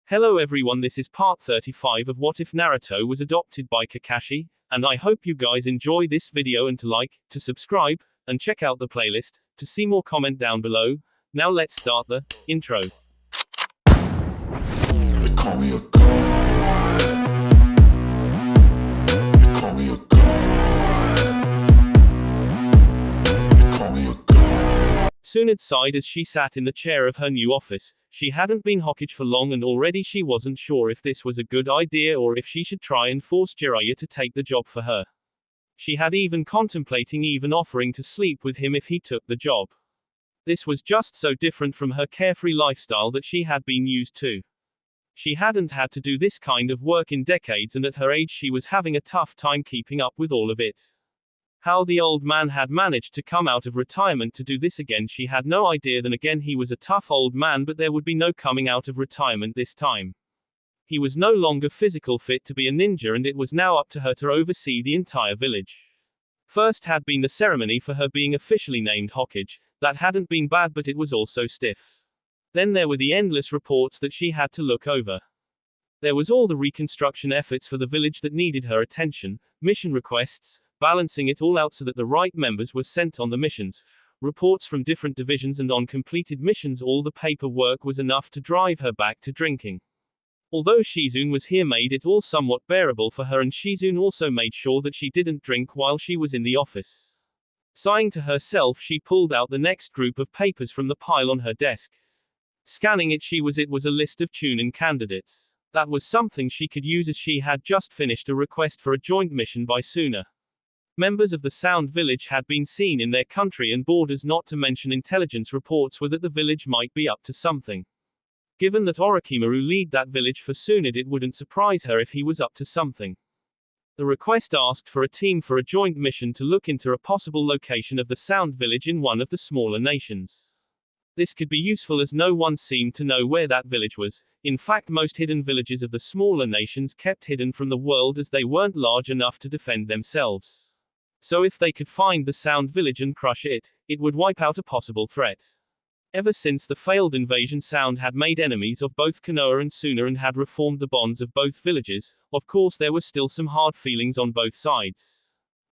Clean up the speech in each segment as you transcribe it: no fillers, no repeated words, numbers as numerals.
Hello everyone, this is part 35 of What If Naruto Was Adopted by Kakashi, and I hope you guys enjoy this video and to like, to subscribe, and check out the playlist, to see more comment down below. Now let's start the intro. They call me a god. They call me a god. They call me a god. Tsunade sighed as she sat in the chair of her new office. She hadn't been Hokage for long and already she wasn't sure if this was a good idea or if she should try and force Jiraiya to take the job for her. She had even contemplating even offering to sleep with him if he took the job. This was just so different from her carefree lifestyle that she had been used to. She hadn't had to do this kind of work in decades, and at her age she was having a tough time keeping up with all of it. How the old man had managed to come out of retirement to do this again she had no idea. Then again, he was a tough old man, but there would be no coming out of retirement this time. He was no longer physical fit to be a ninja, and it was now up to her to oversee the entire village. First had been the ceremony for her being officially named Hokage. That hadn't been bad, but it was also stiff. Then there were the endless reports that she had to look over. There was all the reconstruction efforts for the village that needed her attention, mission requests, balancing it all out so that the right members were sent on the missions, reports from different divisions, and on completed missions all the paperwork was enough to drive her back to drinking. Although Shizune was here, made it all somewhat bearable for her, and Shizune also made sure that she didn't drink while she was in the office. Sighing to herself, she pulled out the next group of papers from the pile on her desk. Scanning it was a list of Chunin candidates. That was something she could use, as she had just finished a request for a joint mission by Suna. Members of the Sound Village had been seen in their country and borders, not to mention intelligence reports were that the village might be up to something. Given that Orochimaru lead that village for Tsunade, it wouldn't surprise her if he was up to something. The request asked for a team for a joint mission to look into a possible location of the Sound Village in one of the smaller nations. This could be useful as no one seemed to know where that village was. In fact, most hidden villages of the smaller nations kept hidden from the world as they weren't large enough to defend themselves. So if they could find the Sound Village and crush it, it would wipe out a possible threat. Ever since the failed invasion, Sound had made enemies of both Konoha and Suna and had reformed the bonds of both villages. Of course, there were still some hard feelings on both sides.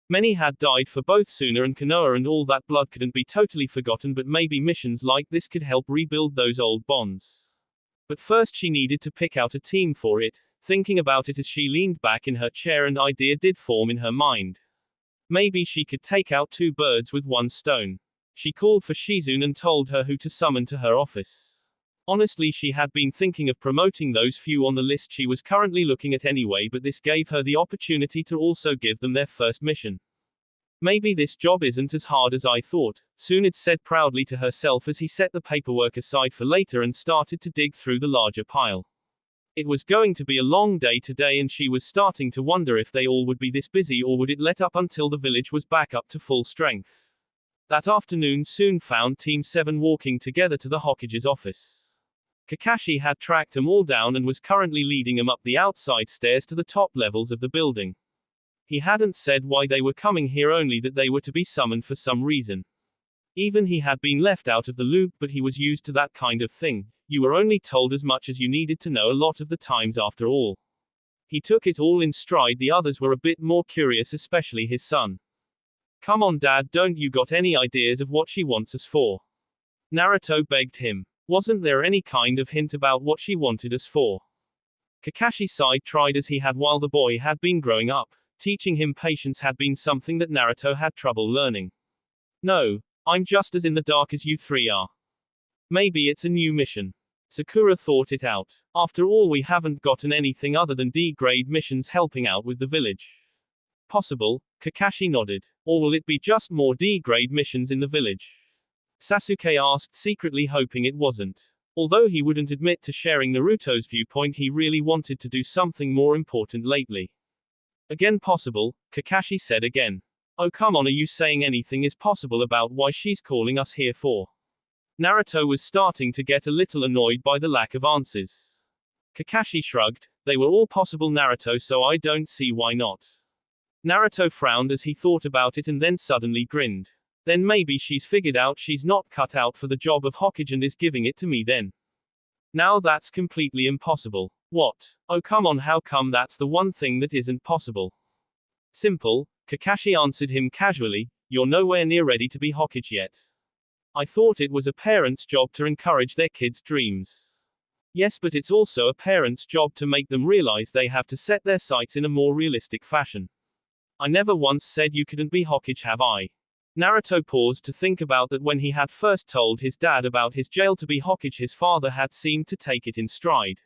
Many had died for both Suna and Konoha, and all that blood couldn't be totally forgotten, but maybe missions like this could help rebuild those old bonds. But first she needed to pick out a team for it. Thinking about it as she leaned back in her chair, an idea did form in her mind. Maybe she could take out two birds with one stone. She called for Shizune and told her who to summon to her office. Honestly, she had been thinking of promoting those few on the list she was currently looking at anyway, but this gave her the opportunity to also give them their first mission. Maybe this job isn't as hard as I thought, Tsunade said proudly to herself as he set the paperwork aside for later and started to dig through the larger pile. It was going to be a long day today, and she was starting to wonder if they all would be this busy, or would it let up until the village was back up to full strength. That afternoon soon found Team 7 walking together to the Hokage's office. Kakashi had tracked them all down and was currently leading them up the outside stairs to the top levels of the building. He hadn't said why they were coming here, only that they were to be summoned for some reason. Even he had been left out of the loop, but he was used to that kind of thing. You were only told as much as you needed to know a lot of the times after all. He took it all in stride. The others were a bit more curious, especially his son. Come on Dad, don't you got any ideas of what she wants us for? Naruto begged him. Wasn't there any kind of hint about what she wanted us for? Kakashi sighed, tried as he had while the boy had been growing up. Teaching him patience had been something that Naruto had trouble learning. No, I'm just as in the dark as you three are. Maybe it's a new mission. Sakura thought it out. After all, we haven't gotten anything other than D-grade missions helping out with the village. Possible, Kakashi nodded. Or will it be just more D-grade missions in the village? Sasuke asked, secretly hoping it wasn't. Although he wouldn't admit to sharing Naruto's viewpoint, he really wanted to do something more important lately. Again possible, Kakashi said again. Oh come on, are you saying anything is possible about why she's calling us here for? Naruto was starting to get a little annoyed by the lack of answers. Kakashi shrugged. They were all possible, Naruto, so I don't see why not. Naruto frowned as he thought about it and then suddenly grinned. Then maybe she's figured out she's not cut out for the job of Hokage and is giving it to me then. Now that's completely impossible. What? Oh come on, how come that's the one thing that isn't possible? Simple, Kakashi answered him casually, you're nowhere near ready to be Hokage yet. I thought it was a parent's job to encourage their kids' dreams. Yes, but it's also a parent's job to make them realize they have to set their sights in a more realistic fashion. I never once said you couldn't be Hokage, have I? Naruto paused to think about that. When he had first told his dad about his jail to be Hokage, his father had seemed to take it in stride.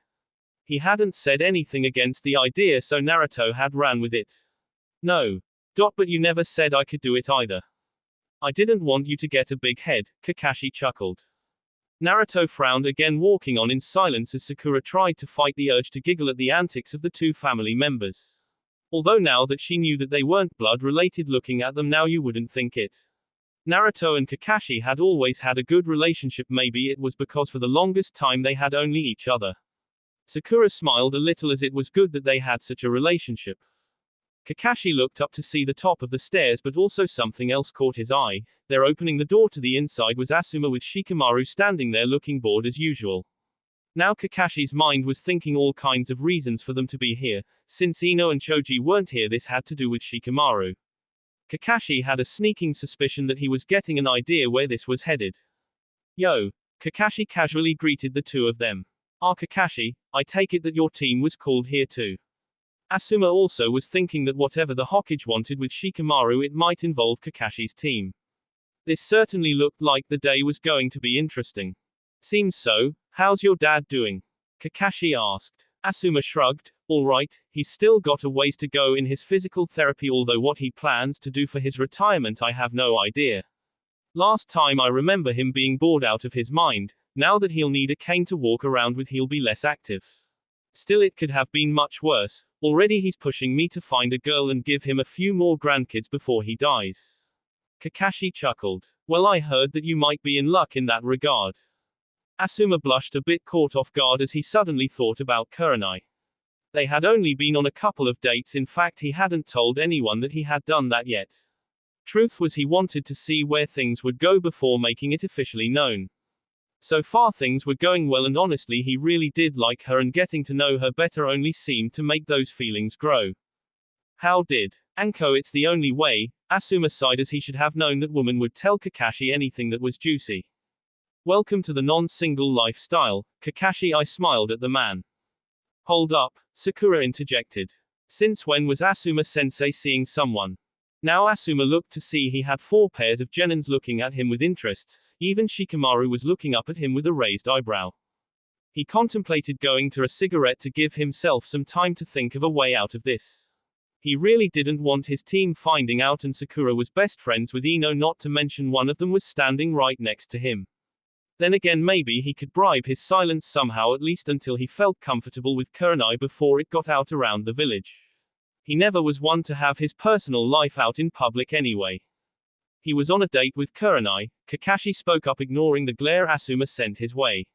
He hadn't said anything against the idea, so Naruto had ran with it. No. But you never said I could do it either. I didn't want you to get a big head, Kakashi chuckled. Naruto frowned again, walking on in silence as Sakura tried to fight the urge to giggle at the antics of the two family members. Although now that she knew that they weren't blood-related, looking at them now you wouldn't think it. Naruto and Kakashi had always had a good relationship. Maybe it was because for the longest time they had only each other. Sakura smiled a little, as it was good that they had such a relationship. Kakashi looked up to see the top of the stairs, but also something else caught his eye. There, opening the door to the inside, was Asuma with Shikamaru standing there looking bored as usual. Now Kakashi's mind was thinking all kinds of reasons for them to be here. Since Ino and Choji weren't here, this had to do with Shikamaru. Kakashi had a sneaking suspicion that he was getting an idea where this was headed. Yo! Kakashi casually greeted the two of them. Ah, Kakashi, I take it that your team was called here too. Asuma also was thinking that whatever the Hokage wanted with Shikamaru, it might involve Kakashi's team. This certainly looked like the day was going to be interesting. Seems so. How's your dad doing? Kakashi asked. Asuma shrugged. All right, he's still got a ways to go in his physical therapy, although what he plans to do for his retirement I have no idea. Last time I remember him being bored out of his mind. Now that he'll need a cane to walk around with, he'll be less active. Still, it could have been much worse. Already he's pushing me to find a girl and give him a few more grandkids before he dies. Kakashi chuckled. Well, I heard that you might be in luck in that regard. Asuma blushed a bit, caught off guard as he suddenly thought about Kurenai. They had only been on a couple of dates. In fact, he hadn't told anyone that he had done that yet. Truth was, he wanted to see where things would go before making it officially known. So far things were going well, and honestly he really did like her, and getting to know her better only seemed to make those feelings grow. How did? Anko, it's the only way. Asuma sighed as he should have known that woman would tell Kakashi anything that was juicy. Welcome to the non-single lifestyle, Kakashi, I smiled at the man. Hold up, Sakura interjected. Since when was Asuma-sensei seeing someone? Now Asuma looked to see he had 4 pairs of genins looking at him with interest. Even Shikamaru was looking up at him with a raised eyebrow. He contemplated going to a cigarette to give himself some time to think of a way out of this. He really didn't want his team finding out, and Sakura was best friends with Ino, not to mention one of them was standing right next to him. Then again, maybe he could bribe his silence somehow, at least until he felt comfortable with Kurenai before it got out around the village. He never was one to have his personal life out in public anyway. He was on a date with Kurenai. Kakashi spoke up, ignoring the glare Asuma sent his way.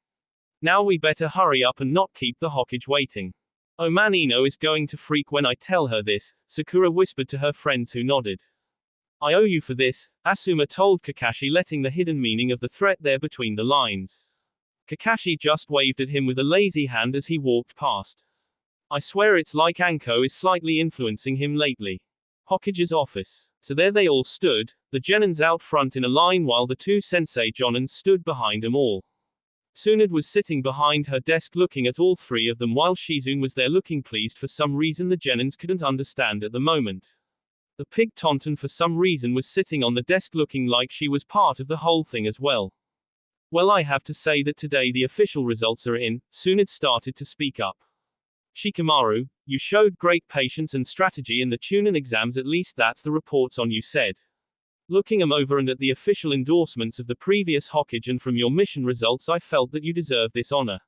Now we better hurry up and not keep the Hokage waiting. Oh man, Ino is going to freak when I tell her this, Sakura whispered to her friends, who nodded. I owe you for this, Asuma told Kakashi, letting the hidden meaning of the threat there between the lines. Kakashi just waved at him with a lazy hand as he walked past. I swear it's like Anko is slightly influencing him lately. Hokage's office. So there they all stood, the genins out front in a line while the 2 sensei jonins stood behind them all. Tsunade was sitting behind her desk looking at all 3 of them, while Shizune was there looking pleased for some reason the genins couldn't understand at the moment. The pig Tonton for some reason was sitting on the desk looking like she was part of the whole thing as well. Well, I have to say that today the official results are in. Tsunade started to speak up. Shikamaru, you showed great patience and strategy in the Chunin exams, at least that's the reports on you said. Looking them over and at the official endorsements of the previous Hokage and from your mission results, I felt that you deserve this honor.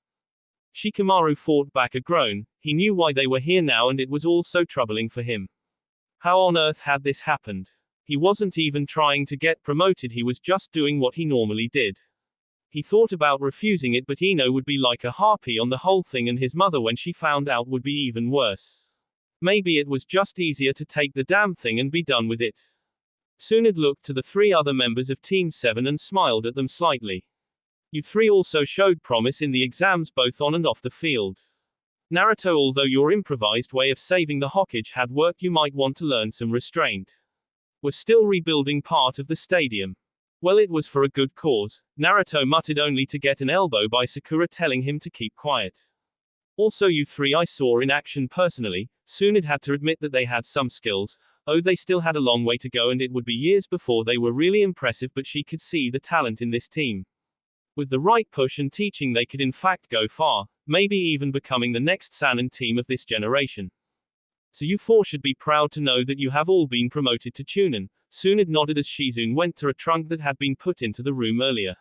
Shikamaru fought back a groan. He knew why they were here now, and it was all so troubling for him. How on earth had this happened? He wasn't even trying to get promoted, he was just doing what he normally did. He thought about refusing it, but Ino would be like a harpy on the whole thing, and his mother, when she found out, would be even worse. Maybe it was just easier to take the damn thing and be done with it. Tsunade looked to the 3 other members of Team 7 and smiled at them slightly. You three also showed promise in the exams both on and off the field. Naruto, although your improvised way of saving the Hokage had worked, you might want to learn some restraint. We're still rebuilding part of the stadium. Well, it was for a good cause, Naruto muttered, only to get an elbow by Sakura telling him to keep quiet. Also, you three I saw in action personally. Tsunade had to admit that they had some skills. Oh, they still had a long way to go and it would be years before they were really impressive, but she could see the talent in this team. With the right push and teaching they could in fact go far, maybe even becoming the next Sannin team of this generation. So you four should be proud to know that you have all been promoted to Chunin. Tsunade nodded as Shizune went to a trunk that had been put into the room earlier.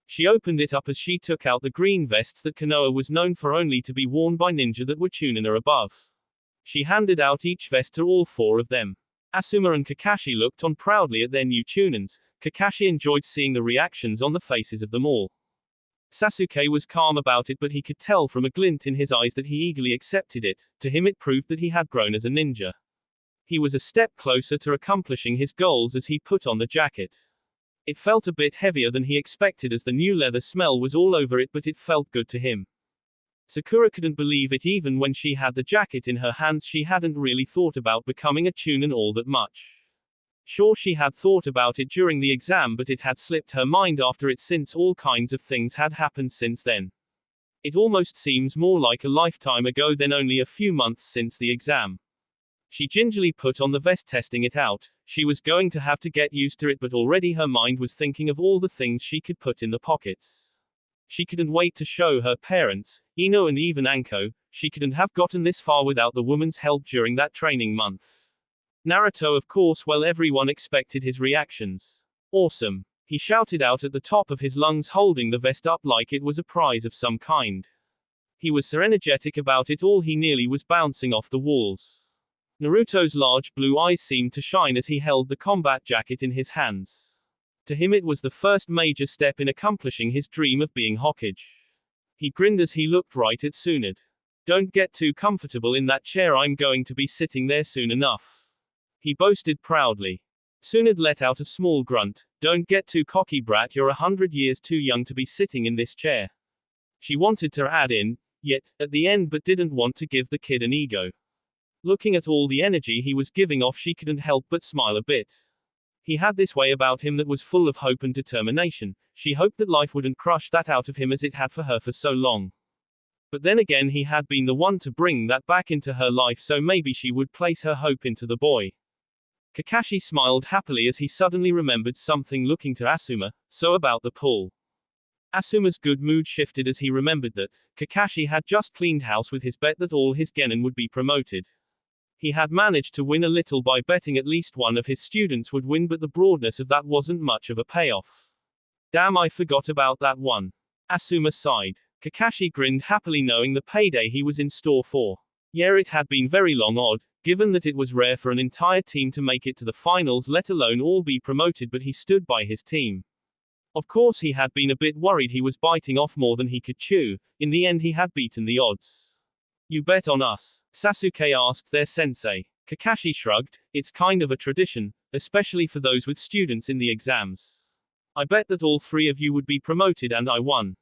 She opened it up as she took out the green vests that Konoha was known for only to be worn by ninja that were Chunin or above. She handed out each vest to all four of them. Asuma and Kakashi looked on proudly at their new Chunins. Kakashi enjoyed seeing the reactions on the faces of them all. Sasuke was calm about it, but he could tell from a glint in his eyes that he eagerly accepted it. To him it proved that he had grown as a ninja. He was a step closer to accomplishing his goals as he put on the jacket. It felt a bit heavier than he expected as the new leather smell was all over it, but it felt good to him. Sakura couldn't believe it. Even when she had the jacket in her hands, she hadn't really thought about becoming a Chunin all that much. Sure, she had thought about it during the exam, but it had slipped her mind after it, since all kinds of things had happened since then. It almost seems more like a lifetime ago than only a few months since the exam. She gingerly put on the vest, testing it out. She was going to have to get used to it, but already her mind was thinking of all the things she could put in the pockets. She couldn't wait to show her parents, Ino and even Anko. She couldn't have gotten this far without the woman's help during that training month. Naruto, of course, well, everyone expected his reactions. Awesome. He shouted out at the top of his lungs, holding the vest up like it was a prize of some kind. He was so energetic about it all he nearly was bouncing off the walls. Naruto's large blue eyes seemed to shine as he held the combat jacket in his hands. To him it was the first major step in accomplishing his dream of being Hokage. He grinned as he looked right at Tsunade. Don't get too comfortable in that chair, I'm going to be sitting there soon enough. He boasted proudly. Tsunade let out a small grunt. Don't get too cocky, brat, you're 100 years too young to be sitting in this chair. She wanted to add in, yet, at the end, but didn't want to give the kid an ego. Looking at all the energy he was giving off, she couldn't help but smile a bit. He had this way about him that was full of hope and determination. She hoped that life wouldn't crush that out of him as it had for her for so long. But then again, he had been the one to bring that back into her life, so maybe she would place her hope into the boy. Kakashi smiled happily as he suddenly remembered something, looking to Asuma. So about the pool. Asuma's good mood shifted as he remembered that Kakashi had just cleaned house with his bet that all his genin would be promoted. He had managed to win a little by betting at least one of his students would win, but the broadness of that wasn't much of a payoff. Damn, I forgot about that one. Asuma sighed. Kakashi grinned happily, knowing the payday he was in store for. Yeah, it had been very long odd, given that it was rare for an entire team to make it to the finals, let alone all be promoted, but he stood by his team. Of course, he had been a bit worried he was biting off more than he could chew. In the end, he had beaten the odds. You bet on us? Sasuke asked their sensei. Kakashi shrugged. It's kind of a tradition, especially for those with students in the exams. I bet that all three of you would be promoted and I won.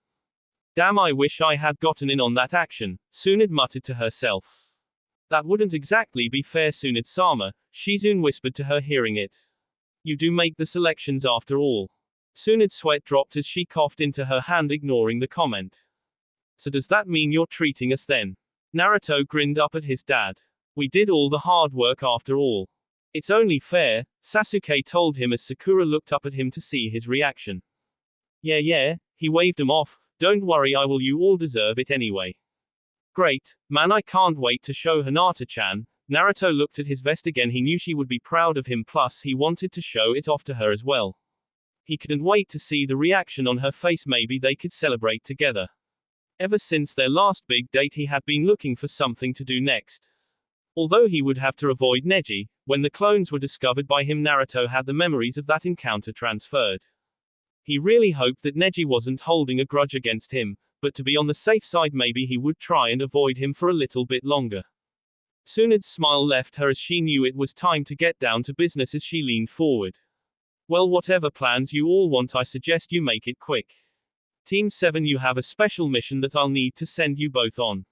Damn, I wish I had gotten in on that action, Tsunade muttered to herself. That wouldn't exactly be fair, Tsunade-sama, Shizune whispered to her, hearing it. You do make the selections after all. Tsunade's sweat dropped as she coughed into her hand, ignoring the comment. So does that mean you're treating us then? Naruto grinned up at his dad. We did all the hard work after all. It's only fair, Sasuke told him as Sakura looked up at him to see his reaction. Yeah, he waved him off. Don't worry, I will, you all deserve it anyway. Great, man, I can't wait to show Hinata-chan. Naruto looked at his vest again. He knew she would be proud of him, plus he wanted to show it off to her as well. He couldn't wait to see the reaction on her face. Maybe they could celebrate together. Ever since their last big date, he had been looking for something to do next. Although he would have to avoid Neji, when the clones were discovered by him, Naruto had the memories of that encounter transferred. He really hoped that Neji wasn't holding a grudge against him, but to be on the safe side, maybe he would try and avoid him for a little bit longer. Tsunade's smile left her as she knew it was time to get down to business as she leaned forward. Well, whatever plans you all want, I suggest you make it quick. Team 7, you have a special mission that I'll need to send you both on.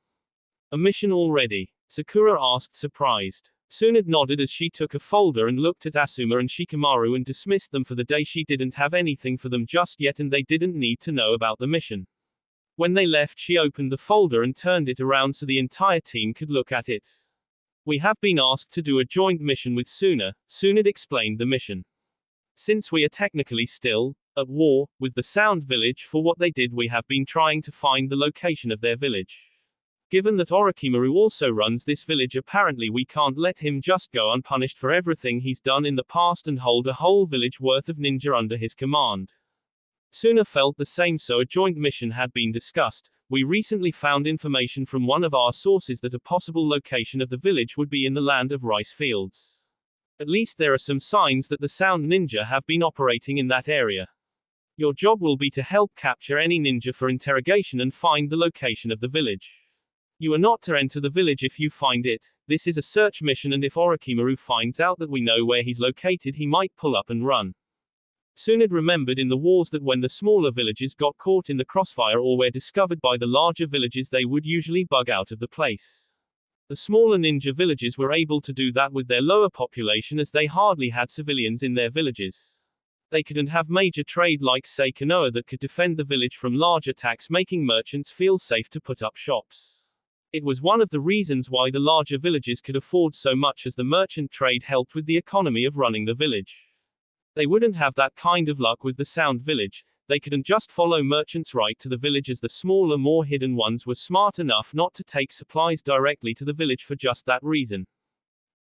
A mission already? Sakura asked, surprised. Tsunade nodded as she took a folder and looked at Asuma and Shikamaru and dismissed them for the day. She didn't have anything for them just yet and they didn't need to know about the mission. When they left, she opened the folder and turned it around so the entire team could look at it. We have been asked to do a joint mission with Suna, Tsunade explained the mission. Since we are technically still at war with the Sound Village for what they did, we have been trying to find the location of their village. Given that Orochimaru also runs this village, apparently we can't let him just go unpunished for everything he's done in the past and hold a whole village worth of ninja under his command. Suna felt the same, so a joint mission had been discussed. We recently found information from one of our sources that a possible location of the village would be in the land of rice fields. At least there are some signs that the Sound Ninja have been operating in that area. Your job will be to help capture any ninja for interrogation and find the location of the village. You are not to enter the village if you find it. This is a search mission, and if Orochimaru finds out that we know where he's located, he might pull up and run. Tsunade remembered in the wars that when the smaller villages got caught in the crossfire or were discovered by the larger villages, they would usually bug out of the place. The smaller ninja villages were able to do that with their lower population as they hardly had civilians in their villages. They couldn't have major trade like, say, Konoha that could defend the village from large attacks, making merchants feel safe to put up shops. It was one of the reasons why the larger villages could afford so much, as the merchant trade helped with the economy of running the village. They wouldn't have that kind of luck with the Sound Village. They couldn't just follow merchants right to the village, as the smaller, more hidden ones were smart enough not to take supplies directly to the village for just that reason.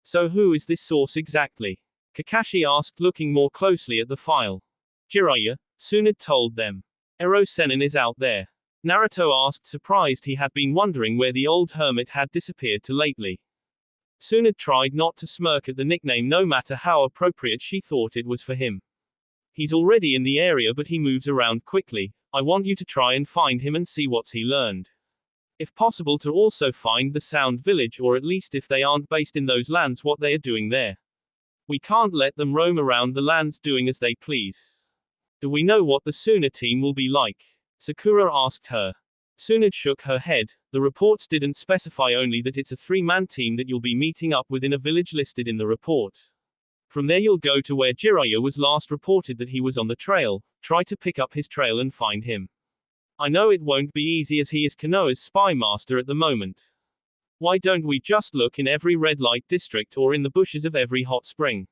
So who is this source exactly? Kakashi asked, looking more closely at the file. Jiraiya, Tsunade told them. Ero Sennin is out there. Naruto asked, surprised. He had been wondering where the old hermit had disappeared to lately. Tsunade tried not to smirk at the nickname, no matter how appropriate she thought it was for him. He's already in the area, but he moves around quickly. I want you to try and find him and see what's he learned. If possible, to also find the Sound Village, or at least if they aren't based in those lands, what they are doing there. We can't let them roam around the lands doing as they please. Do we know what the Suna team will be like? Sakura asked her. Tsunade shook her head. The reports didn't specify, only that it's a 3-man team that you'll be meeting up with in a village listed in the report. From there you'll go to where Jiraiya was last reported that he was on the trail. Try to pick up his trail and find him. I know it won't be easy, as he is Konoha's spy master at the moment. Why don't we just look in every red light district or in the bushes of every hot spring?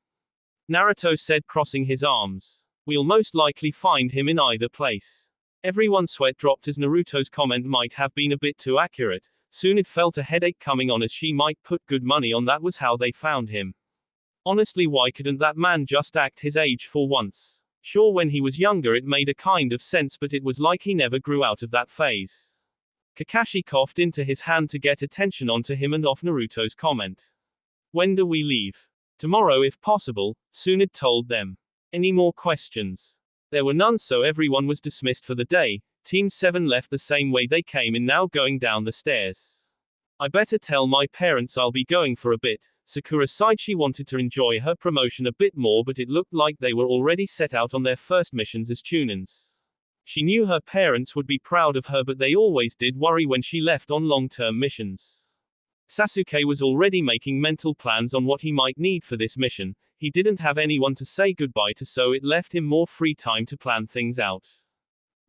Naruto said, crossing his arms. We'll most likely find him in either place. Everyone's sweat dropped, as Naruto's comment might have been a bit too accurate. Tsunade felt a headache coming on, as she might put good money on that was how they found him. Honestly, why couldn't that man just act his age for once? Sure, when he was younger it made a kind of sense, but it was like he never grew out of that phase. Kakashi coughed into his hand to get attention onto him and off Naruto's comment. When do we leave? Tomorrow if possible, Tsunade told them. Any more questions? There were none, so everyone was dismissed for the day. Team 7 left the same way they came in, now going down the stairs. I better tell my parents I'll be going for a bit. Sakura sighed. She wanted to enjoy her promotion a bit more, but it looked like they were already set out on their first missions as Chunins. She knew her parents would be proud of her, but they always did worry when she left on long-term missions. Sasuke was already making mental plans on what he might need for this mission. He didn't have anyone to say goodbye to, so it left him more free time to plan things out.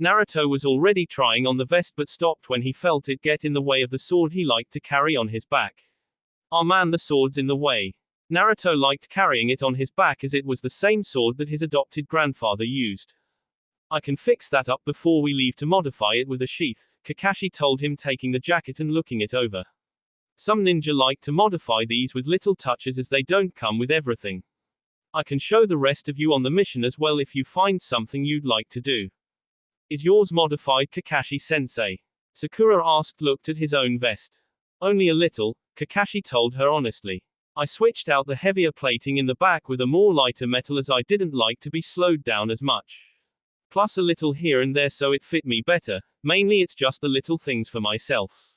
Naruto was already trying on the vest, but stopped when he felt it get in the way of the sword he liked to carry on his back. Ah man, the sword's in the way. Naruto liked carrying it on his back, as it was the same sword that his adopted grandfather used. I can fix that up before we leave to modify it with a sheath, Kakashi told him, taking the jacket and looking it over. Some ninja like to modify these with little touches, as they don't come with everything. I can show the rest of you on the mission as well if you find something you'd like to do. Is yours modified, Kakashi-sensei? Sakura asked, looked at his own vest. Only a little, Kakashi told her honestly. I switched out the heavier plating in the back with a more lighter metal, as I didn't like to be slowed down as much. Plus a little here and there so it fit me better. Mainly it's just the little things for myself.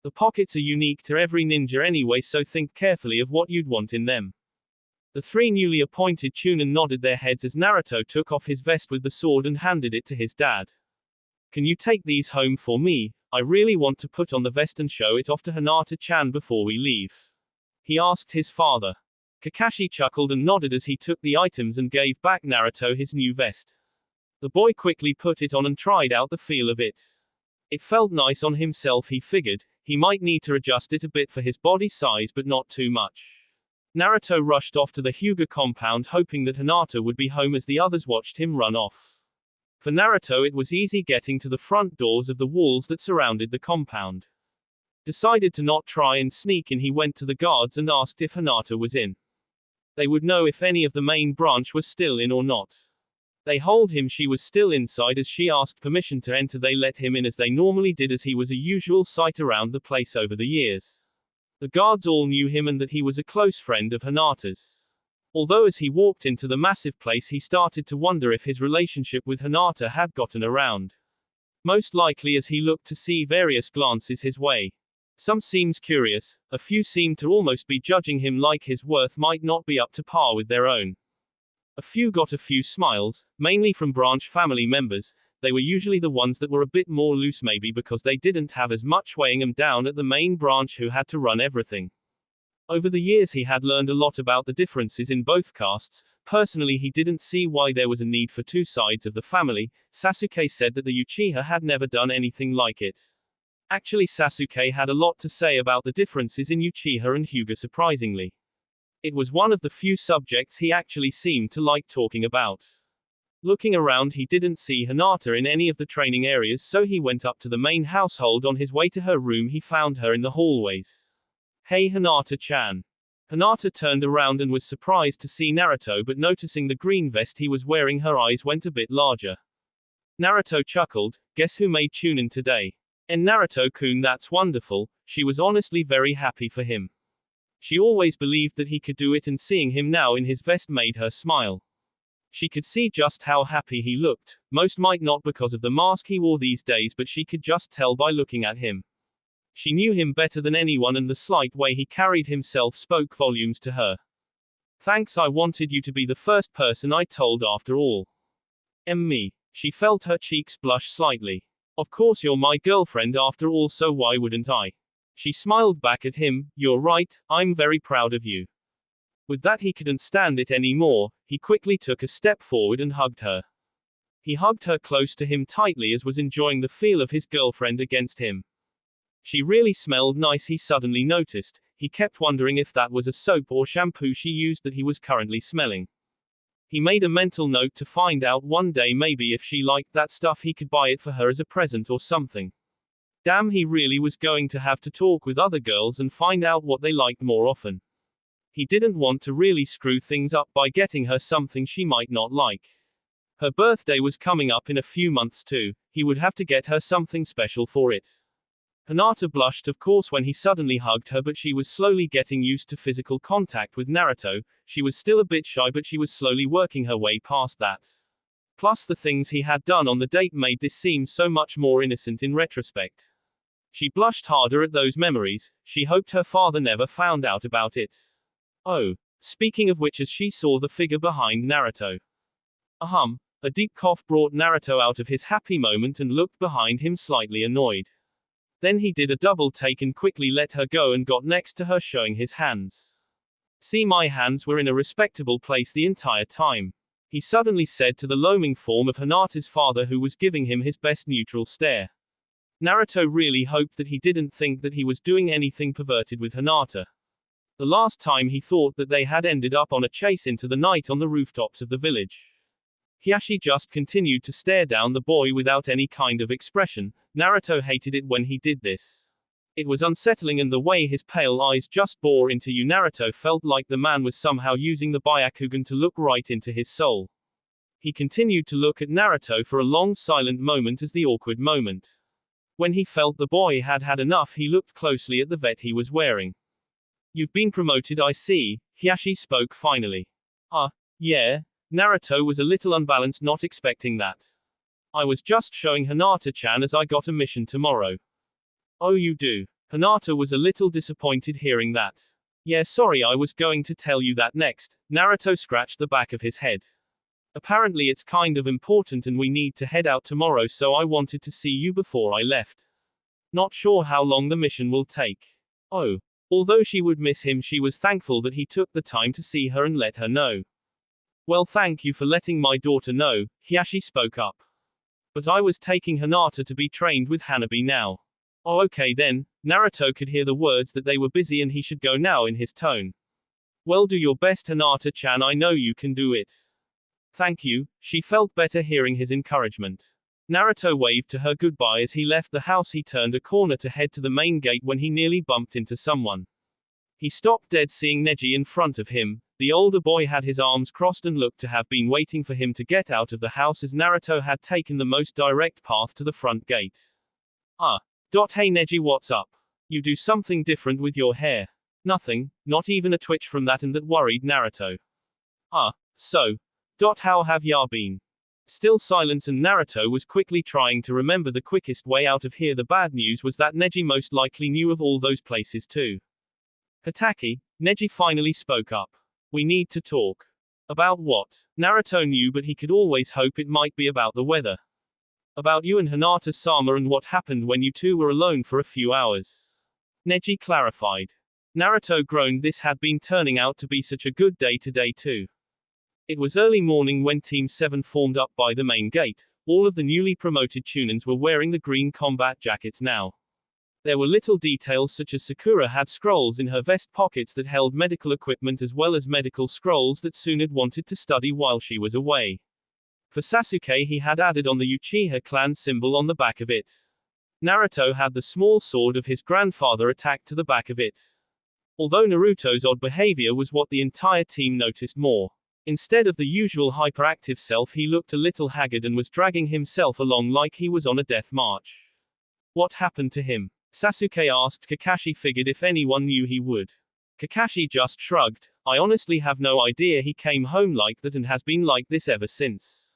The pockets are unique to every ninja anyway, so think carefully of what you'd want in them. The 3 newly appointed Chunin nodded their heads as Naruto took off his vest with the sword and handed it to his dad. Can you take these home for me? I really want to put on the vest and show it off to Hinata-chan before we leave. He asked his father. Kakashi chuckled and nodded as he took the items and gave back Naruto his new vest. The boy quickly put it on and tried out the feel of it. It felt nice on himself, he figured. He might need to adjust it a bit for his body size, but not too much. Naruto rushed off to the Hyuga compound hoping that Hinata would be home as the others watched him run off. For Naruto it was easy getting to the front doors of the walls that surrounded the compound. Decided to not try and sneak in, he went to the guards and asked if Hinata was in. They would know if any of the main branch was still in or not. They told him she was still inside. As she asked permission to enter, they let him in as they normally did, as he was a usual sight around the place over the years. The guards all knew him and that he was a close friend of Hinata's. Although as he walked into the massive place he started to wonder if his relationship with Hinata had gotten around. Most likely, as he looked to see various glances his way. Some seemed curious, a few seemed to almost be judging him like his worth might not be up to par with their own. A few got a few smiles, mainly from branch family members. They were usually the ones that were a bit more loose, maybe because they didn't have as much weighing them down at the main branch who had to run everything. Over the years he had learned a lot about the differences in both castes. Personally he didn't see why there was a need for two sides of the family. Sasuke said that the Uchiha had never done anything like it. Actually Sasuke had a lot to say about the differences in Uchiha and Hyuga, surprisingly. It was one of the few subjects he actually seemed to like talking about. Looking around he didn't see Hinata in any of the training areas, so he went up to the main household. On his way to her room he found her in the hallways. Hey Hinata-chan. Hinata turned around and was surprised to see Naruto, but noticing the green vest he was wearing her eyes went a bit larger. Naruto chuckled, guess who made tune-in today? And Naruto-kun, that's wonderful. She was honestly very happy for him. She always believed that he could do it, and seeing him now in his vest made her smile. She could see just how happy he looked. Most might not because of the mask he wore these days, but she could just tell by looking at him. She knew him better than anyone, and the slight way he carried himself spoke volumes to her. Thanks, I wanted you to be the first person I told after all. Me. She felt her cheeks blush slightly. Of course you're my girlfriend after all, so why wouldn't I? She smiled back at him. You're right, I'm very proud of you. With that he couldn't stand it anymore. He quickly took a step forward and hugged her. He hugged her close to him tightly, as was enjoying the feel of his girlfriend against him. She really smelled nice, he suddenly noticed. He kept wondering if that was a soap or shampoo she used that he was currently smelling. He made a mental note to find out one day, maybe if she liked that stuff he could buy it for her as a present or something. Damn, he really was going to have to talk with other girls and find out what they liked more often. He didn't want to really screw things up by getting her something she might not like. Her birthday was coming up in a few months too. He would have to get her something special for it. Hinata blushed of course when he suddenly hugged her, but she was slowly getting used to physical contact with Naruto. She was still a bit shy, but she was slowly working her way past that. Plus the things he had done on the date made this seem so much more innocent in retrospect. She blushed harder at those memories. She hoped her father never found out about it. Oh, speaking of which, as she saw the figure behind Naruto. A deep cough brought Naruto out of his happy moment and looked behind him slightly annoyed. Then he did a double take and quickly let her go and got next to her, showing his hands. See, my hands were in a respectable place the entire time. He suddenly said to the looming form of Hinata's father, who was giving him his best neutral stare. Naruto really hoped that he didn't think that he was doing anything perverted with Hinata. The last time he thought that they had ended up on a chase into the night on the rooftops of the village. Hiyashi just continued to stare down the boy without any kind of expression. Naruto hated it when he did this. It was unsettling, and the way his pale eyes just bore into you, Naruto felt like the man was somehow using the Byakugan to look right into his soul. He continued to look at Naruto for a long silent moment, as the awkward moment. When he felt the boy had had enough, he looked closely at the vest he was wearing. You've been promoted, I see, Hiyashi spoke finally. Yeah. Naruto was a little unbalanced, not expecting that. I was just showing Hinata-chan as I got a mission tomorrow. Oh, you do? Hinata was a little disappointed hearing that. Yeah, sorry, I was going to tell you that next. Naruto scratched the back of his head. Apparently it's kind of important and we need to head out tomorrow, so I wanted to see you before I left. Not sure how long the mission will take. Oh. Although she would miss him, she was thankful that he took the time to see her and let her know. Well, thank you for letting my daughter know, Kakashi spoke up. But I was taking Hinata to be trained with Hanabi now. Oh, okay then. Naruto could hear the words that they were busy and he should go now in his tone. Well, do your best, Hinata-chan, I know you can do it. Thank you. She felt better hearing his encouragement. Naruto waved to her goodbye as he left the house. He turned a corner to head to the main gate when he nearly bumped into someone. He stopped dead, seeing Neji in front of him. The older boy had his arms crossed and looked to have been waiting for him to get out of the house, as Naruto had taken the most direct path to the front gate. Hey Neji, what's up? You do something different with your hair. Nothing, not even a twitch from that, and that worried Naruto. How have ya been? Still silence, and Naruto was quickly trying to remember the quickest way out of here. The bad news was that Neji most likely knew of all those places too. Hatake, Neji finally spoke up. We need to talk. About what? Naruto knew, but he could always hope it might be about the weather. About you and Hinata-sama and what happened when you two were alone for a few hours. Neji clarified. Naruto groaned. This had been turning out to be such a good day today too. It was early morning when Team 7 formed up by the main gate. All of the newly promoted Chunins were wearing the green combat jackets now. There were little details such as Sakura had scrolls in her vest pockets that held medical equipment, as well as medical scrolls that Tsunade wanted to study while she was away. For Sasuke, he had added on the Uchiha clan symbol on the back of it. Naruto had the small sword of his grandfather attacked to the back of it. Although Naruto's odd behavior was what the entire team noticed more. Instead of the usual hyperactive self, he looked a little haggard and was dragging himself along like he was on a death march. What happened to him? Sasuke asked. Kakashi figured if anyone knew he would. Kakashi just shrugged. I honestly have no idea. He came home like that and has been like this ever since.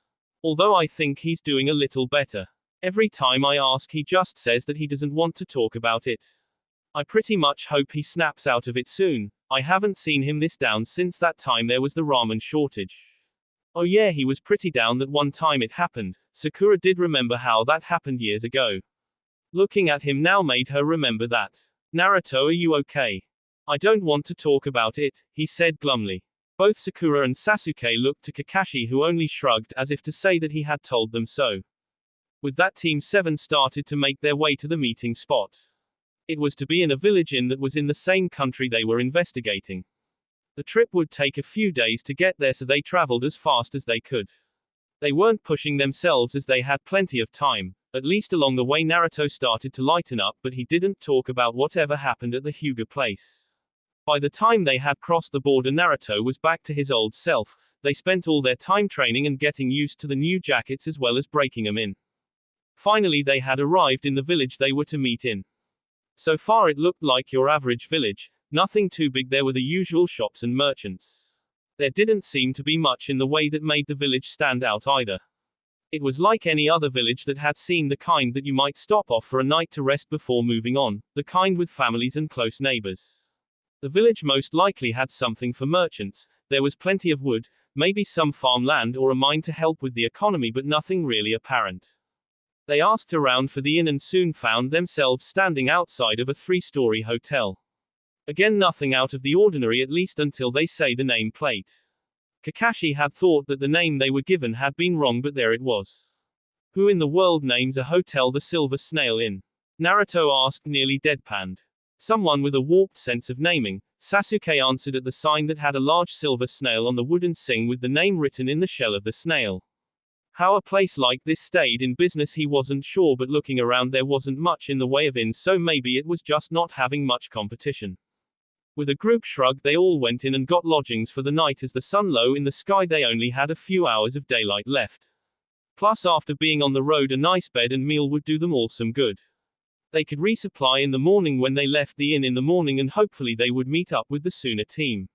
Although I think he's doing a little better. Every time I ask, he just says that he doesn't want to talk about it. I pretty much hope he snaps out of it soon. I haven't seen him this down since that time there was the ramen shortage. Oh yeah, he was pretty down that one time it happened. Sakura did remember how that happened years ago. Looking at him now made her remember that. Naruto, are you okay? I don't want to talk about it, he said glumly. Both Sakura and Sasuke looked to Kakashi, who only shrugged as if to say that he had told them so. With that, Team 7 started to make their way to the meeting spot. It was to be in a village inn that was in the same country they were investigating. The trip would take a few days to get there, so they traveled as fast as they could. They weren't pushing themselves as they had plenty of time. At least along the way Naruto started to lighten up, but he didn't talk about whatever happened at the Hyuga place. By the time they had crossed the border, Naruto was back to his old self. They spent all their time training and getting used to the new jackets as well as breaking them in. Finally they had arrived in the village they were to meet in. So far it looked like your average village, nothing too big. There were the usual shops and merchants. There didn't seem to be much in the way that made the village stand out either. It was like any other village that had seen, the kind that you might stop off for a night to rest before moving on, the kind with families and close neighbors. The village most likely had something for merchants. There was plenty of wood, maybe some farmland or a mine to help with the economy, but nothing really apparent. They asked around for the inn and soon found themselves standing outside of a 3-story hotel. Again, nothing out of the ordinary, at least until they say the name plate. Kakashi had thought that the name they were given had been wrong, but there it was. Who in the world names a hotel the Silver Snail Inn? Naruto asked, nearly deadpanned. Someone with a warped sense of naming. Sasuke answered at the sign that had a large silver snail on the wooden sing with the name written in the shell of the snail. How a place like this stayed in business he wasn't sure, but looking around there wasn't much in the way of inns, so maybe it was just not having much competition. With a group shrug they all went in and got lodgings for the night. As the sun low in the sky, they only had a few hours of daylight left. Plus, after being on the road, a nice bed and meal would do them all some good. They could resupply in the morning when they left the inn in the morning, and hopefully they would meet up with the Suna team.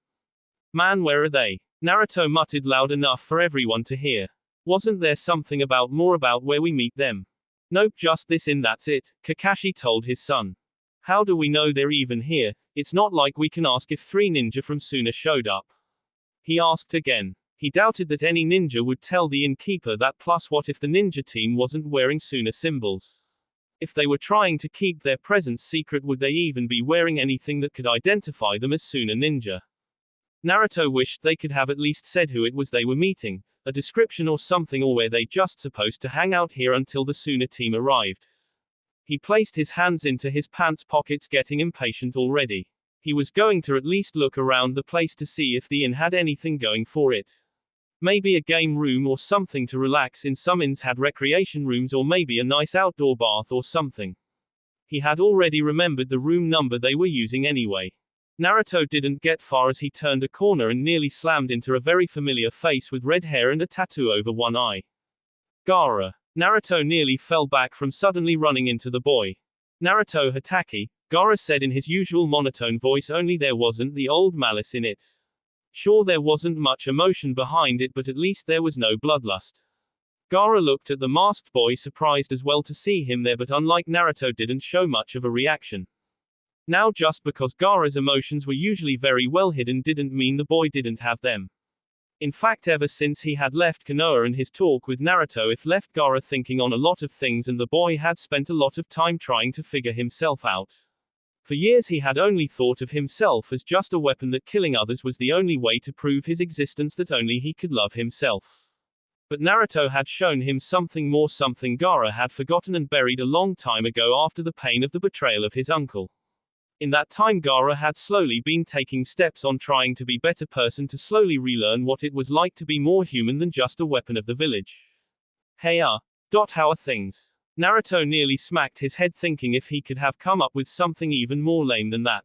Man, where are they? Naruto muttered loud enough for everyone to hear. Wasn't there something about more about where we meet them? Nope, just this inn, that's it, Kakashi told his son. How do we know they're even here? It's not like we can ask if 3 ninja from Suna showed up. He asked again. He doubted that any ninja would tell the innkeeper that, plus what if the ninja team wasn't wearing Suna symbols? If they were trying to keep their presence secret, would they even be wearing anything that could identify them as Suna ninja? Naruto wished they could have at least said who it was they were meeting, a description or something, or were they just supposed to hang out here until the Suna team arrived. He placed his hands into his pants pockets, getting impatient already. He was going to at least look around the place to see if the inn had anything going for it. Maybe a game room or something to relax in. Some inns had recreation rooms, or maybe a nice outdoor bath or something. He had already remembered the room number they were using anyway. Naruto didn't get far as he turned a corner and nearly slammed into a very familiar face with red hair and a tattoo over one eye. Gaara. Naruto nearly fell back from suddenly running into the boy. Naruto Hatake, Gaara said in his usual monotone voice, only there wasn't the old malice in it. Sure, there wasn't much emotion behind it, but at least there was no bloodlust. Gaara looked at the masked boy, surprised as well to see him there, but unlike Naruto didn't show much of a reaction. Now, just because Gaara's emotions were usually very well hidden didn't mean the boy didn't have them. In fact, ever since he had left Konoha and his talk with Naruto, it left Gaara thinking on a lot of things, and the boy had spent a lot of time trying to figure himself out. For years he had only thought of himself as just a weapon, that killing others was the only way to prove his existence, that only he could love himself. But Naruto had shown him something more, something Gaara had forgotten and buried a long time ago after the pain of the betrayal of his uncle. In that time, Gaara had slowly been taking steps on trying to be a better person, to slowly relearn what it was like to be more human than just a weapon of the village. Hey how are things? Naruto nearly smacked his head, thinking if he could have come up with something even more lame than that.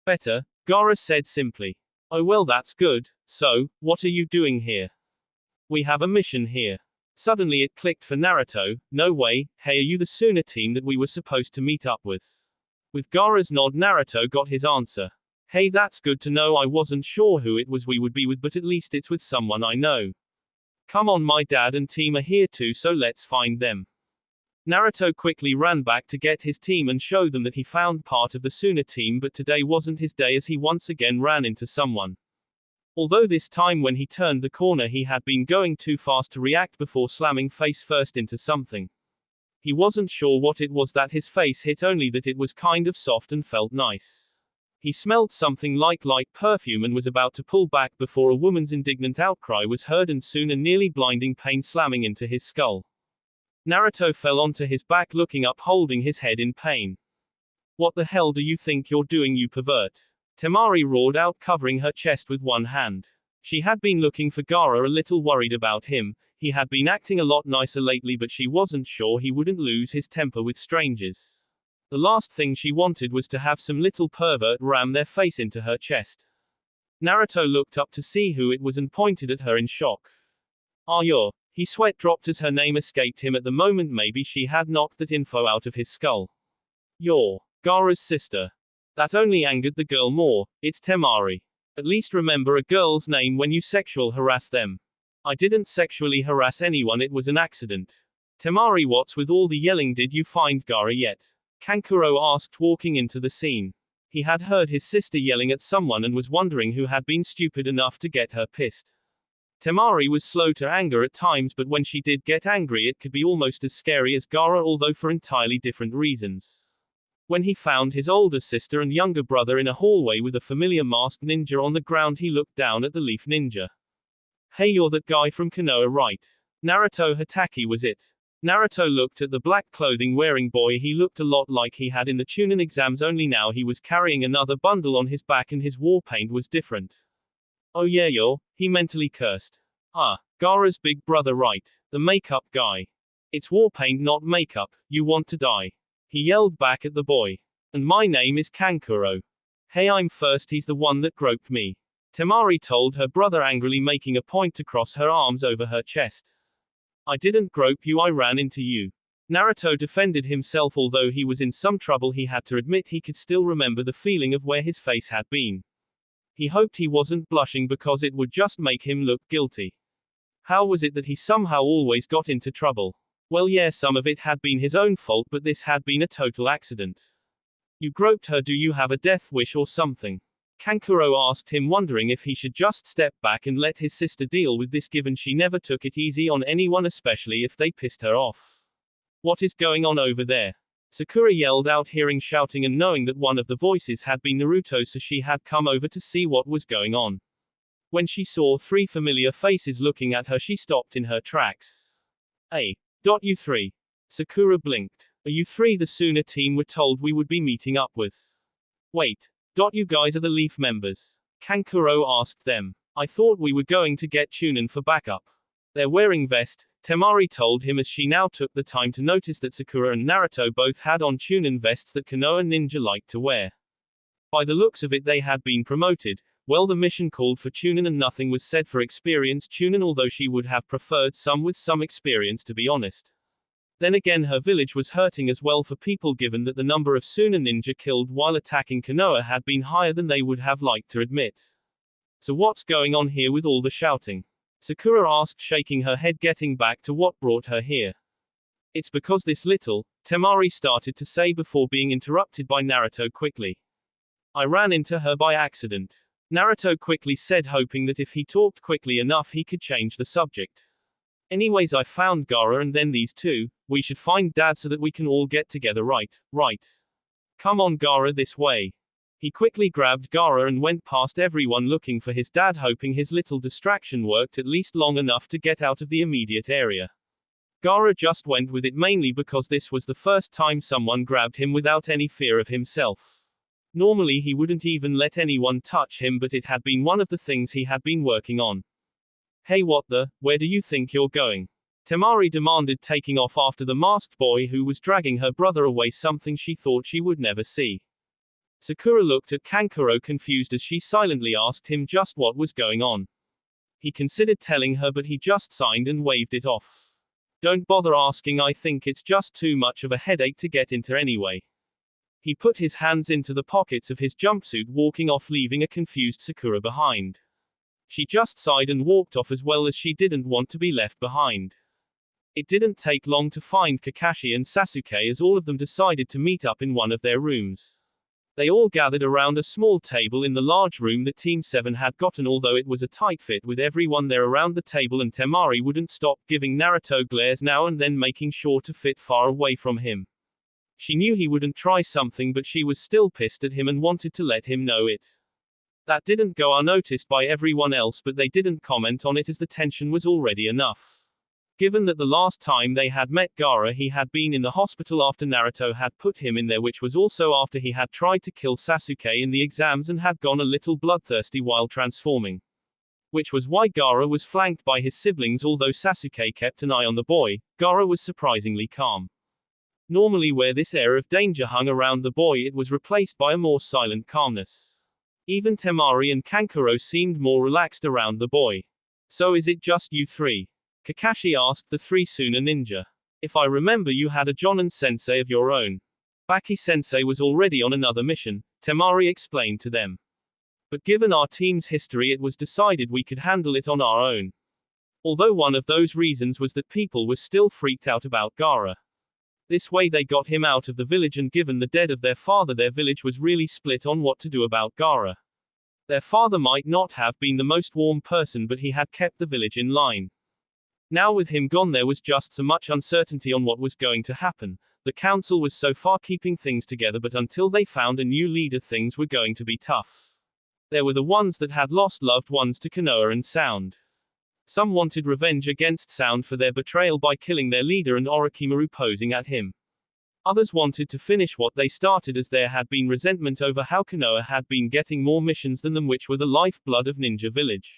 Better, Gaara said simply. Oh well, that's good. So, what are you doing here? We have a mission here. Suddenly it clicked for Naruto. No way, hey, are you the Suna team that we were supposed to meet up with? With Gaara's nod, Naruto got his answer. Hey, that's good to know. I wasn't sure who it was we would be with, but at least it's with someone I know. Come on, my dad and team are here too, so let's find them. Naruto quickly ran back to get his team and show them that he found part of the Suna team, but today wasn't his day, as he once again ran into someone. Although this time when he turned the corner he had been going too fast to react before slamming face first into something. He wasn't sure what it was that his face hit, only that it was kind of soft and felt nice. He smelled something like light perfume and was about to pull back before a woman's indignant outcry was heard, and soon a nearly blinding pain slamming into his skull. Naruto fell onto his back, looking up, holding his head in pain. What the hell do you think you're doing, you pervert? Temari roared out, covering her chest with one hand. She had been looking for Gaara, a little worried about him. He had been acting a lot nicer lately, but she wasn't sure he wouldn't lose his temper with strangers. The last thing she wanted was to have some little pervert ram their face into her chest. Naruto looked up to see who it was and pointed at her in shock. You're. His sweat dropped as her name escaped him at the moment. Maybe she had knocked that info out of his skull. You're Gaara's sister. That only angered the girl more. It's Temari. At least remember a girl's name when you sexual harass them. I didn't sexually harass anyone, it was an accident. Temari, what's with all the yelling? Did you find Gaara yet? Kankuro asked, walking into the scene. He had heard his sister yelling at someone and was wondering who had been stupid enough to get her pissed. Temari was slow to anger at times, but when she did get angry it could be almost as scary as Gaara, although for entirely different reasons. When he found his older sister and younger brother in a hallway with a familiar masked ninja on the ground, he looked down at the leaf ninja. Hey, you're that guy from Konoha, right? Naruto Hatake, was it? Naruto looked at the black clothing wearing boy. He looked a lot like he had in the Chunin exams, only now he was carrying another bundle on his back and his war paint was different. Oh yeah, he mentally cursed. Gaara's big brother, right? The makeup guy. It's war paint, not makeup. You want to die. He yelled back at the boy. And my name is Kankuro. Hey, I'm first, he's the one that groped me. Temari told her brother angrily, making a point to cross her arms over her chest. I didn't grope you, I ran into you. Naruto defended himself. Although he was in some trouble, he had to admit he could still remember the feeling of where his face had been. He hoped he wasn't blushing because it would just make him look guilty. How was it that he somehow always got into trouble? Well, yeah, some of it had been his own fault, but this had been a total accident. You groped her, do you have a death wish or something? Kankuro asked him, wondering if he should just step back and let his sister deal with this, given she never took it easy on anyone, especially if they pissed her off. What is going on over there? Sakura yelled out, hearing shouting and knowing that one of the voices had been Naruto, so she had come over to see what was going on. When she saw three familiar faces looking at her, she stopped in her tracks. You three. Sakura blinked. Are you three the Suna team we're told we would be meeting up with? Wait. You guys are the Leaf members? Kankuro asked them. I thought we were going to get Chunin for backup. They're wearing vest, Temari told him, as she now took the time to notice that Sakura and Naruto both had on Chunin vests that Konoha ninja liked to wear. By the looks of it, they had been promoted. Well, the mission called for Chunin and nothing was said for experienced Chunin, although she would have preferred some with some experience, to be honest. Then again, her village was hurting as well for people, given that the number of Suna ninja killed while attacking Konoha had been higher than they would have liked to admit. So what's going on here with all the shouting? Sakura asked, shaking her head, getting back to what brought her here. It's because this little, Temari started to say before being interrupted by Naruto quickly. I ran into her by accident. Naruto quickly said, hoping that if he talked quickly enough he could change the subject. Anyways, I found Gaara and then these two. We should find Dad so that we can all get together, right? Come on, Gaara, this way. He quickly grabbed Gaara and went past everyone looking for his dad, hoping his little distraction worked at least long enough to get out of the immediate area. Gaara just went with it, mainly because this was the first time someone grabbed him without any fear of himself. Normally he wouldn't even let anyone touch him, but it had been one of the things he had been working on. Hey, where do you think you're going? Temari demanded, taking off after the masked boy who was dragging her brother away, something she thought she would never see. Sakura looked at Kankuro confused as she silently asked him just what was going on. He considered telling her, but he just signed and waved it off. Don't bother asking, I think it's just too much of a headache to get into anyway. He put his hands into the pockets of his jumpsuit, walking off, leaving a confused Sakura behind. She just sighed and walked off, as well as she didn't want to be left behind. It didn't take long to find Kakashi and Sasuke, as all of them decided to meet up in one of their rooms. They all gathered around a small table in the large room that Team 7 had gotten, although it was a tight fit with everyone there around the table, and Temari wouldn't stop giving Naruto glares now and then, making sure to fit far away from him. She knew he wouldn't try something, but she was still pissed at him and wanted to let him know it. That didn't go unnoticed by everyone else, but they didn't comment on it as the tension was already enough. Given that the last time they had met Gaara he had been in the hospital after Naruto had put him in there, which was also after he had tried to kill Sasuke in the exams and had gone a little bloodthirsty while transforming. Which was why Gaara was flanked by his siblings. Although Sasuke kept an eye on the boy, Gaara was surprisingly calm. Normally where this air of danger hung around the boy, it was replaced by a more silent calmness. Even Temari and Kankuro seemed more relaxed around the boy. So is it just you three? Kakashi asked the three Suna ninja. If I remember, you had a Jonin sensei of your own. Baki sensei was already on another mission, Temari explained to them. But given our team's history, it was decided we could handle it on our own. Although one of those reasons was that people were still freaked out about Gaara. This way they got him out of the village, and given the death of their father, their village was really split on what to do about Gaara. Their father might not have been the most warm person, but he had kept the village in line. Now with him gone, there was just so much uncertainty on what was going to happen. The council was so far keeping things together, but until they found a new leader things were going to be tough. There were the ones that had lost loved ones to Konoha and Sound. Some wanted revenge against Sound for their betrayal by killing their leader and Orochimaru posing at him. Others wanted to finish what they started, as there had been resentment over how Konoha had been getting more missions than them, which were the lifeblood of Ninja Village.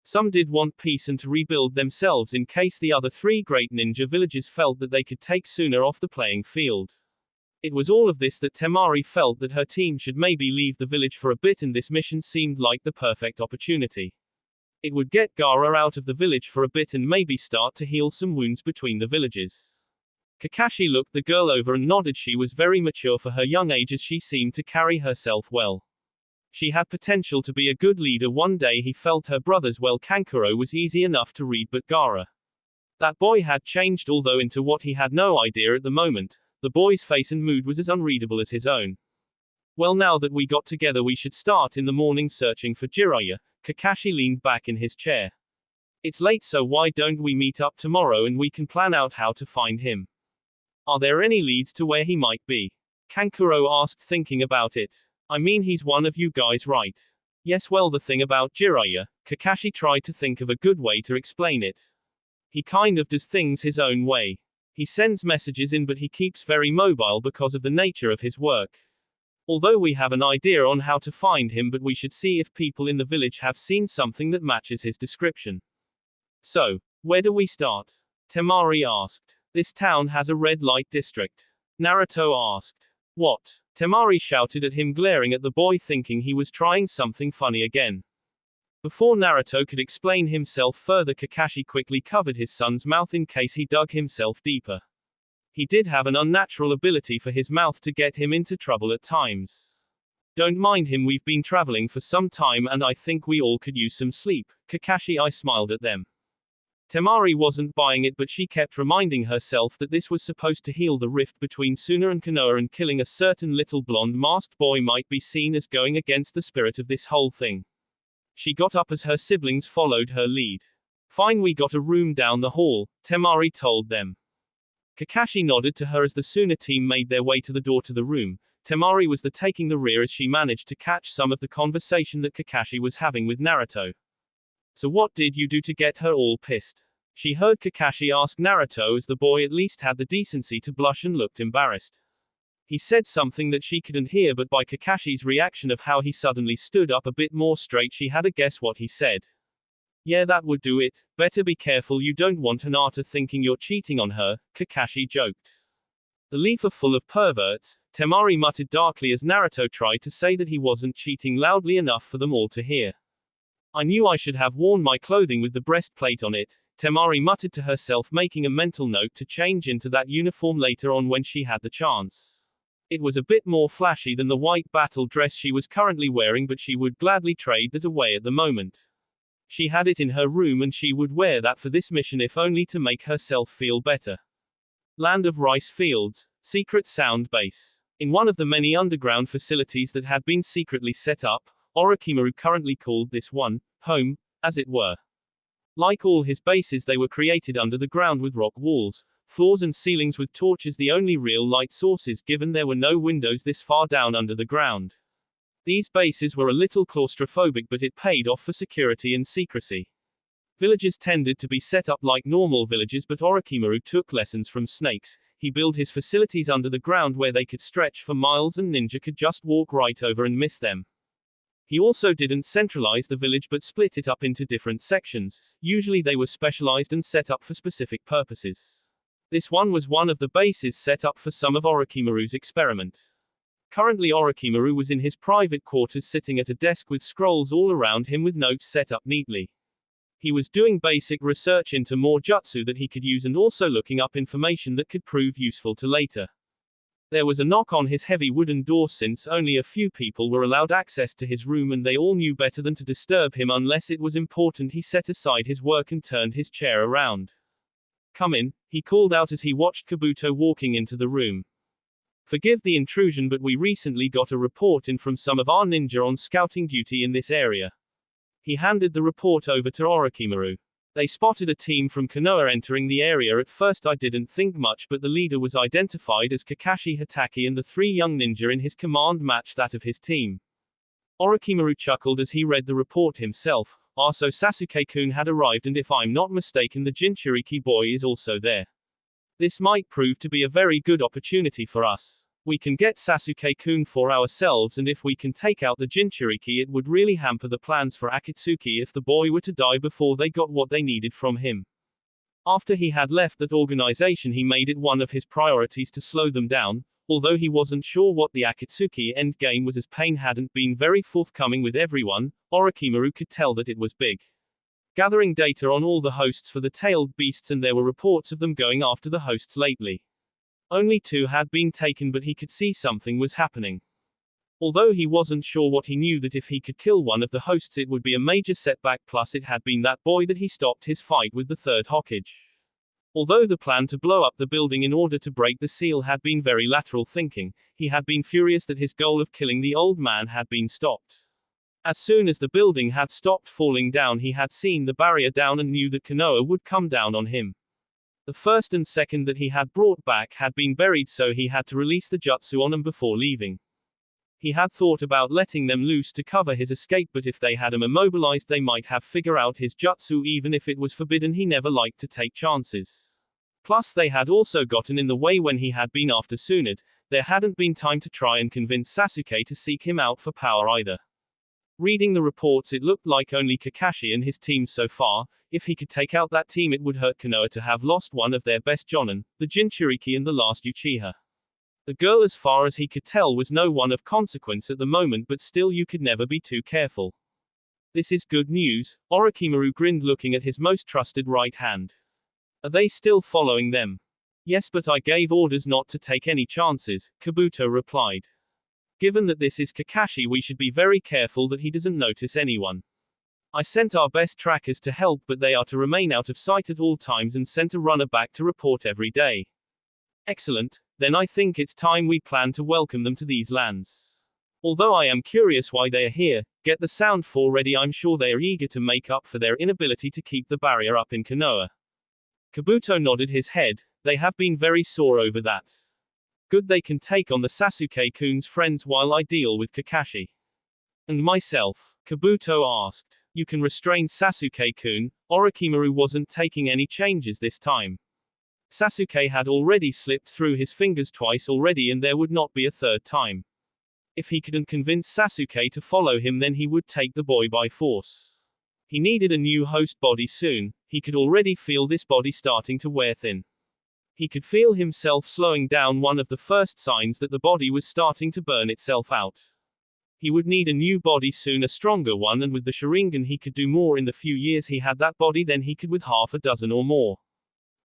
Some did want peace and to rebuild themselves in case the other three great ninja villages felt that they could take Suna off the playing field. It was all of this that Temari felt that her team should maybe leave the village for a bit, and this mission seemed like the perfect opportunity. It would get Gaara out of the village for a bit and maybe start to heal some wounds between the villages. Kakashi looked the girl over and nodded. She was very mature for her young age, as she seemed to carry herself well. She had potential to be a good leader one day. He felt her brothers well. Kankuro was easy enough to read, but Gaara. That boy had changed, although into what he had no idea at the moment. The boy's face and mood was as unreadable as his own. Well, now that we got together, we should start in the morning searching for Jiraiya. Kakashi leaned back in his chair. It's late, so why don't we meet up tomorrow and we can plan out how to find him? Are there any leads to where he might be? Kankuro asked, thinking about it. I mean, he's one of you guys, right? Yes, well, the thing about Jiraiya, Kakashi tried to think of a good way to explain it. He kind of does things his own way. He sends messages in, but he keeps very mobile because of the nature of his work. Although we have an idea on how to find him, but we should see if people in the village have seen something that matches his description. So, where do we start? Temari asked. This town has a red light district. Naruto asked. What? Temari shouted at him, glaring at the boy, thinking he was trying something funny again. Before Naruto could explain himself further, Kakashi quickly covered his son's mouth in case he dug himself deeper. He did have an unnatural ability for his mouth to get him into trouble at times. Don't mind him, we've been traveling for some time and I think we all could use some sleep. Kakashi, I smiled at them. Temari wasn't buying it, but she kept reminding herself that this was supposed to heal the rift between Suna and Konoha, and killing a certain little blonde masked boy might be seen as going against the spirit of this whole thing. She got up as her siblings followed her lead. Fine, we got a room down the hall, Temari told them. Kakashi nodded to her as the Suna team made their way to the door to the room. Temari was taking the rear as she managed to catch some of the conversation that Kakashi was having with Naruto. So what did you do to get her all pissed? She heard Kakashi ask Naruto, as the boy at least had the decency to blush and looked embarrassed. He said something that she couldn't hear, but by Kakashi's reaction of how he suddenly stood up a bit more straight, she had a guess what he said. Yeah, that would do it. Better be careful you don't want Hinata thinking you're cheating on her, Kakashi joked. The leaf are full of perverts, Temari muttered darkly as Naruto tried to say that he wasn't cheating loudly enough for them all to hear. I knew I should have worn my clothing with the breastplate on it, Temari muttered to herself, making a mental note to change into that uniform later on when she had the chance. It was a bit more flashy than the white battle dress she was currently wearing, but she would gladly trade that away at the moment. She had it in her room and she would wear that for this mission, if only to make herself feel better. Land of Rice Fields, Secret Sound Base. In one of the many underground facilities that had been secretly set up, Orochimaru currently called this one home, as it were. Like all his bases, they were created under the ground with rock walls, floors and ceilings with torches, the only real light sources, given there were no windows this far down under the ground. These bases were a little claustrophobic, but it paid off for security and secrecy. Villages tended to be set up like normal villages, but Orochimaru took lessons from snakes. He built his facilities under the ground where they could stretch for miles and ninja could just walk right over and miss them. He also didn't centralize the village but split it up into different sections. Usually they were specialized and set up for specific purposes. This one was one of the bases set up for some of Orochimaru's experiment. Currently Orochimaru was in his private quarters, sitting at a desk with scrolls all around him with notes set up neatly. He was doing basic research into more jutsu that he could use and also looking up information that could prove useful to later. There was a knock on his heavy wooden door. Since only a few people were allowed access to his room and they all knew better than to disturb him unless it was important, he set aside his work and turned his chair around. Come in, he called out as he watched Kabuto walking into the room. Forgive the intrusion, but we recently got a report in from some of our ninja on scouting duty in this area. He handed the report over to Orochimaru. They spotted a team from Konoha entering the area. At first I didn't think much, but the leader was identified as Kakashi Hatake and the 3 young ninja in his command matched that of his team. Orochimaru chuckled as he read the report himself. So Sasuke-kun had arrived, and if I'm not mistaken the Jinchuriki boy is also there. This might prove to be a very good opportunity for us. We can get Sasuke-kun for ourselves, and if we can take out the Jinchuriki it would really hamper the plans for Akatsuki if the boy were to die before they got what they needed from him. After he had left that organization he made it one of his priorities to slow them down. Although he wasn't sure what the Akatsuki endgame was, as Pain hadn't been very forthcoming with everyone, Orochimaru could tell that it was big. Gathering data on all the hosts for the tailed beasts, and there were reports of them going after the hosts lately. Only 2 had been taken, but he could see something was happening. Although he wasn't sure what, he knew that if he could kill one of the hosts it would be a major setback, plus it had been that boy that he stopped his fight with the 3rd Hokage. Although the plan to blow up the building in order to break the seal had been very lateral thinking, he had been furious that his goal of killing the old man had been stopped. As soon as the building had stopped falling down, he had seen the barrier down and knew that Konoha would come down on him. The first and second that he had brought back had been buried, so he had to release the jutsu on them before leaving. He had thought about letting them loose to cover his escape, but if they had him immobilized they might have figured out his jutsu even if it was forbidden. He never liked to take chances. Plus they had also gotten in the way when he had been after Tsunade. There hadn't been time to try and convince Sasuke to seek him out for power either. Reading the reports, it looked like only Kakashi and his team so far. If he could take out that team, it would hurt Konoha to have lost one of their best Jonin, the Jinchuriki, and the last Uchiha. The girl, as far as he could tell, was no one of consequence at the moment, but still you could never be too careful. This is good news. Orochimaru grinned, looking at his most trusted right hand. Are they still following them? Yes, but I gave orders not to take any chances, Kabuto replied. Given that this is Kakashi, we should be very careful that he doesn't notice anyone. I sent our best trackers to help, but they are to remain out of sight at all times and sent a runner back to report every day. Excellent, then I think it's time we plan to welcome them to these lands. Although I am curious why they are here, get the sound 4 ready. I'm sure they are eager to make up for their inability to keep the barrier up in Konoha. Kabuto nodded his head. They have been very sore over that. Good, they can take on the Sasuke-kun's friends while I deal with Kakashi. And myself? Kabuto asked. You can restrain Sasuke-kun. Orochimaru wasn't taking any changes this time. Sasuke had already slipped through his fingers twice already, and there would not be a third time. If he couldn't convince Sasuke to follow him, then he would take the boy by force. He needed a new host body soon. He could already feel this body starting to wear thin. He could feel himself slowing down, one of the first signs that the body was starting to burn itself out. He would need a new body soon, a stronger one, and with the Sharingan he could do more. In the few years he had that body, then he could with half a dozen or more.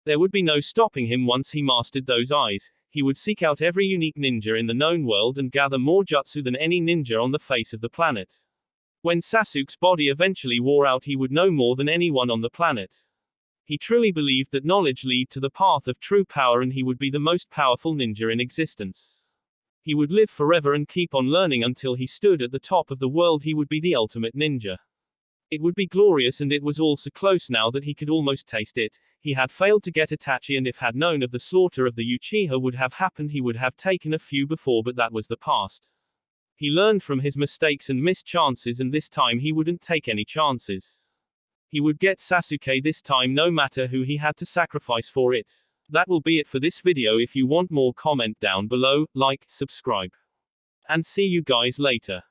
There would be no stopping him once he mastered those eyes. He would seek out every unique ninja in the known world and gather more jutsu than any ninja on the face of the planet. When Sasuke's body eventually wore out, he would know more than anyone on the planet. He truly believed that knowledge led to the path of true power, and he would be the most powerful ninja in existence. He would live forever and keep on learning until he stood at the top of the world. He would be the ultimate ninja. It would be glorious, and it was all so close now that he could almost taste it. He had failed to get Itachi, and if had known of the slaughter of the Uchiha would have happened, he would have taken a few before, but that was the past. He learned from his mistakes and missed chances, and this time he wouldn't take any chances. He would get Sasuke this time, no matter who he had to sacrifice for it. That will be it for this video. If you want more, comment down below, like, subscribe. And see you guys later.